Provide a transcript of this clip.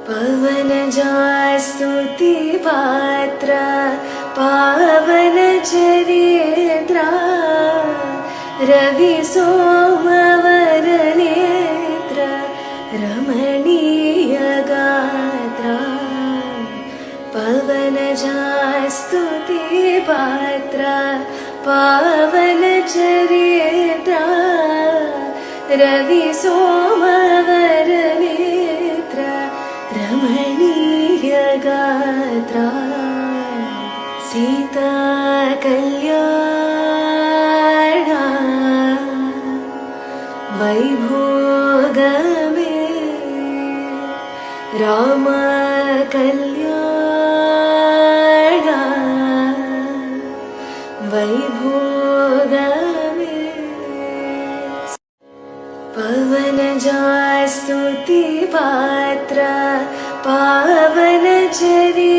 पवनजा स्तुति पात्र पावन चरित्र रवि सोमवर नेत्र रमणीय गात्र पवनजा स्तुति पात्र पावन चरित्र रवि सोमवर नेत्र रमणीय गात्र सीता कल्याण वैभोगमे राम कल्याण वैभोगमे पवनजा स्तुति पात्र पावन चरित्र